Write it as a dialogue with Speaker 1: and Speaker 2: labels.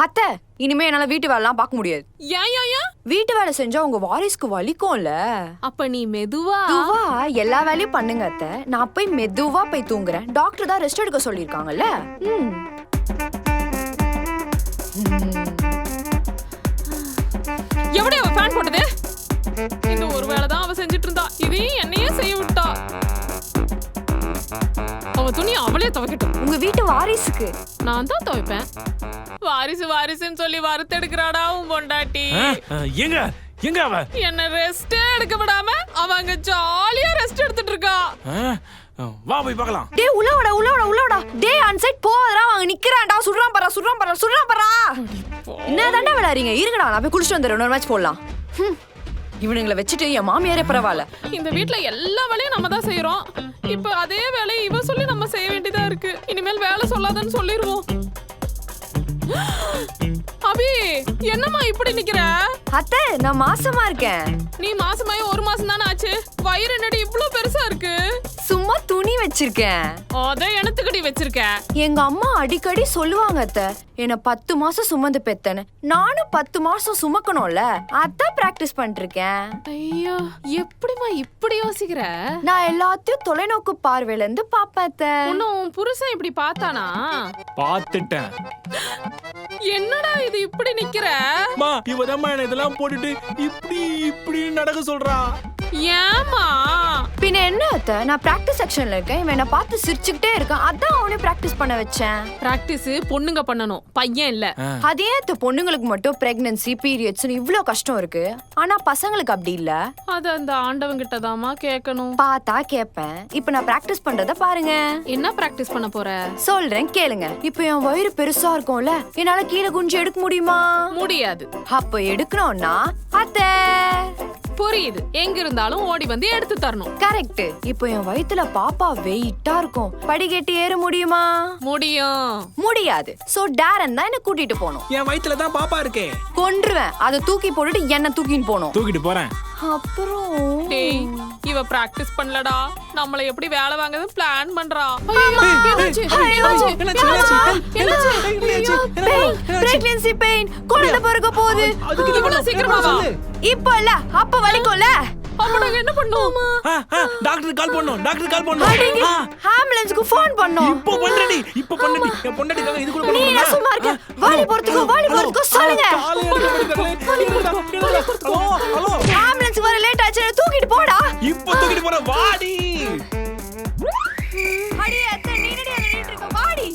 Speaker 1: அத்தை, இனிமே என்னால வீட்டு வேலைலாம் பார்க்க முடியாது.
Speaker 2: ஏன்
Speaker 1: வீட்டு வேலை செஞ்சா உங்க வாரிசுக்கு வலிக்கும்ல.
Speaker 2: அப்ப நீ மெதுவா
Speaker 1: எல்லா வேலையும் பண்ணுங்க அத்தை. நான் போய் மெதுவா போய் தூங்குறேன். டாக்டர் தான் ரெஸ்ட் எடுக்க சொல்லிருக்காங்கல்ல.
Speaker 2: எவனே அவ ஃபேன் போட்டது? இந்த ஒரு வேலை தான் அவ செஞ்சுட்டு இருந்தா. இதையும் என்னையே செய்ய விட்டா. அவ துணி அவளே துவைக்கட்டும்.
Speaker 1: உங்க வீட்டு வாரிசுக்கு
Speaker 2: நான் தான் துவைப்பேன். வாரிசுன்னு சொல்லி வறுத்தெடுக்கிறாடா உன் பொண்டாட்டி.
Speaker 3: எங்க எங்க அவ
Speaker 2: என்ன ரெஸ்டே எடுக்க விடாம அவ அங்க ஜாலியா ரெஸ்ட் எடுத்துட்டு இருக்கா.
Speaker 3: வா போய் பார்க்கலாம்.
Speaker 1: டேய் உள்ளோடா. டேய் அன்சைட் போறா, அவங்க நிக்கறான்டா. சுடுறான் பாறா. என்னதாண்டா விளையாறீங்க? இருங்கடா, நான் போய் குளிச்சிட்டு வந்துறேன். ஒரு மேட்ச் போடலாம். இவனுங்களை வச்சுட்டு என் மாமியாரே பரவாயில்ல.
Speaker 2: இந்த வீட்ல எல்லா வேலையும் நம்ம தான் செய்யறோம். இப்ப அதே வேலையை இவ சொல்லி நம்ம செய்ய வேண்டியதா இருக்கு. இனிமேல் வேலை சொல்லாதன்னு சொல்லிருவோம். அபி, என்னம்மா இப்படி நிக்கிற?
Speaker 1: அத்தை, நான் மாசமா இருக்கேன்.
Speaker 2: நீ மாசமாயே 1 மாசம் தானே ஆச்சு. வயிறு என்னடி இவ்ளோ பெருசா இருக்கு?
Speaker 1: சும்மா துணி வச்சிருக்கேன்.
Speaker 2: அத எனத்துக்கடி வச்சிருக்க.
Speaker 1: எங்க அம்மா அடிக்கடி சொல்லுவாங்க அத்தை, என்ன 10 மாசம் சுமந்து பெத்தேன்னு. நானும் 10 மாசம் சுமக்கணும்ல, அதான் பிராக்டிஸ் பண்ணிட்டு இருக்கேன்.
Speaker 2: ஐயோ, எப்படிமா இப்படி யோசிக்கிற?
Speaker 1: நான் எல்லாத்தையும் தொலைநோக்கு பார்வையில இருந்து பாப்பேன் அத்தை.
Speaker 2: உன் புருஷன் இப்படி பார்த்தானா?
Speaker 3: பாத்துட்டேன்.
Speaker 2: என்னடா இது இப்படி நிக்கிற?
Speaker 3: மா இவதம்மா என்ன இதெல்லாம் போட்டுட்டு இப்படி நடக்க சொல்றா.
Speaker 2: ஏமா?
Speaker 1: பின்ன என்ன அத்தை, நான் பிராக்டிஸ் செக்ஷன்ல இருக்கேன். இவன் என்ன பார்த்து சிரிச்சுக்கிட்டே இருக்கான். அதான் அவனே பிராக்டிஸ் பண்ண வச்சேன்.
Speaker 2: பிராக்டிஸ் பொண்ணுங்க பண்ணணும், பையன் இல்ல.
Speaker 1: அதே அத்தை, பொண்ணுங்களுக்கு மட்டும் பிரெக்னன்சி பீரியட்ஸ்னு இவ்ளோ கஷ்டம் இருக்கு. ஆனா பசங்களுக்கு அப்படி இல்ல.
Speaker 2: அத அந்த ஆண்டவன் கிட்டதாமா கேட்கணும்.
Speaker 1: பார்த்தா கேப்பேன். இப்ப நான் பிராக்டிஸ் பண்றத பாருங்க.
Speaker 2: என்ன பிராக்டிஸ் பண்ண போற?
Speaker 1: சொல்றேன் கேளுங்க. இப்ப என் வயிறு பெருசா இருக்கும்ல, என்னால கீழே குஞ்சு எடுக்க முடியுமா?
Speaker 2: முடியாது.
Speaker 1: அப்ப எடுக்கணும்னா அத்தை
Speaker 2: புரியுது, எங்க இருந்தாலும் ஓடி வந்து எடுத்து தரணும்.
Speaker 1: கரெக்ட். இப்போ என் வயித்துல பாப்பா வெயிட்டா இருக்கும். படிக்கட்டு ஏற முடியுமா?
Speaker 2: முடியும்.
Speaker 1: முடியாது. சோ டேரன் தான் என்ன கூட்டிட்டு போணும்.
Speaker 3: என் வயித்துல தான் பாப்பா இருக்கே.
Speaker 1: கொன்றுவேன். அதை தூக்கி போட்டுட்டு என்ன தூக்கின்னு போணும்.
Speaker 3: தூக்கிட்டு போறேன்.
Speaker 1: அப்புறம்
Speaker 2: டேய், இவ பிராக்டிஸ் பண்ணலடா. நம்மள எப்படி வேலை வாங்குறது பிளான் பண்றா.
Speaker 1: பிரெக்னன்சி பெயின், குழந்தை பிறக்க போகுது.
Speaker 2: இவ்வளவு சீக்கிரமா வா.
Speaker 1: இப்போ இல்ல, அப்ப வலிக்கும்ல.
Speaker 2: அப்ப நாங்க என்ன பண்ணுவோம்?
Speaker 3: டாக்டர் கால் பண்ணோம்.
Speaker 1: ஆம்புலன்ஸ்க்கு ஃபோன் பண்ணோம்.
Speaker 3: இப்போ பண்றடி. என் பொண்டாட்டிக்காக இது கூட
Speaker 1: நீ என்ன சும்மா இருக்க? வாலி போறதுக்கு சொல்லுங்க.
Speaker 3: ஹலோ.